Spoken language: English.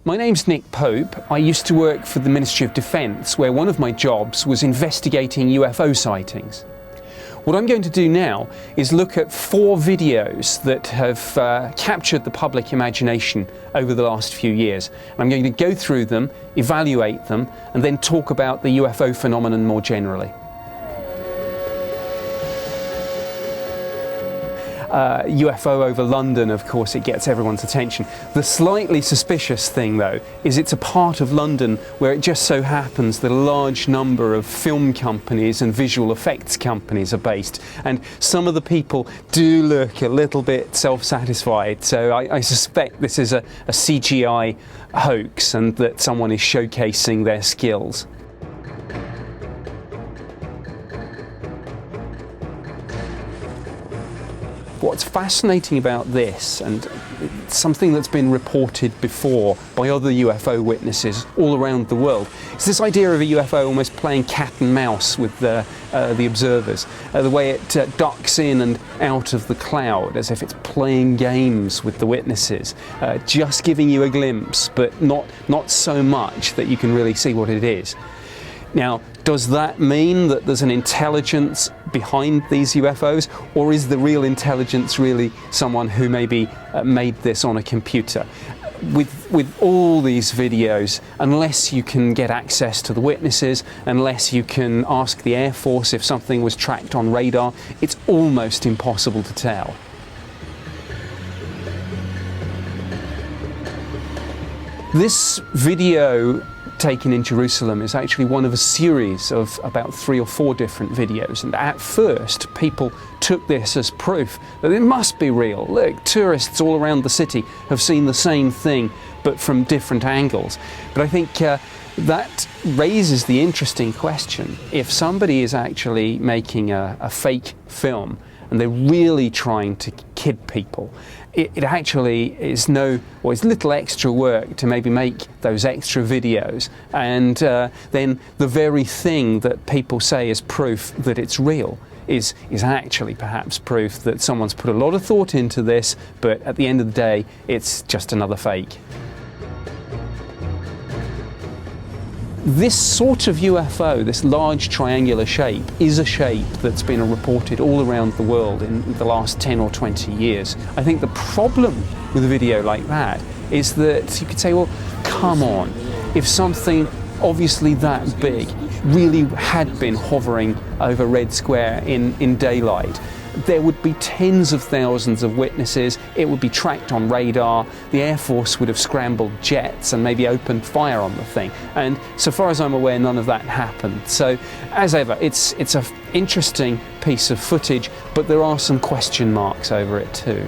My name's Nick Pope. I used to work for the Ministry of Defence, where one of my jobs was investigating UFO sightings. What I'm going to do now is look at 4 videos that have captured the public imagination over the last few years. I'm going to go through them, evaluate them, and then talk about the UFO phenomenon more generally. UFO over London, of course, it gets everyone's attention. The slightly suspicious thing, though, is it's a part of London where it just so happens that a large number of film companies and visual effects companies are based, and some of the people do look a little bit self-satisfied, so I suspect this is a CGI hoax and that someone is showcasing their skills. What's fascinating about this, and something that's been reported before by other UFO witnesses all around the world, is this idea of a UFO almost playing cat and mouse with the observers. The way it ducks in and out of the cloud as if it's playing games with the witnesses, just giving you a glimpse, but not so much that you can really see what it is. Now, does that mean that there's an intelligence behind these UFOs, or is the real intelligence really someone who maybe made this on a computer? With all these videos, unless you can get access to the witnesses, unless you can ask the Air Force if something was tracked on radar, it's almost impossible to tell. This video taken in Jerusalem is actually one of a series of about 3 or 4 different videos, and at first people took this as proof that it must be real. Look, tourists all around the city have seen the same thing but from different angles. But I think that raises the interesting question: if somebody is actually making a fake film and they're really trying to kid people, it actually is little extra work to maybe make those extra videos, and then the very thing that people say is proof that it's real is actually perhaps proof that someone's put a lot of thought into this, but at the end of the day it's just another fake. This sort of UFO, this large triangular shape, is a shape that's been reported all around the world in the last 10 or 20 years. I think the problem with a video like that is that you could say, well, come on, if something obviously that big really had been hovering over Red Square in daylight, there would be tens of thousands of witnesses, it would be tracked on radar, the Air Force would have scrambled jets and maybe opened fire on the thing. And so far as I'm aware, none of that happened. So, as ever, it's an interesting piece of footage, but there are some question marks over it too.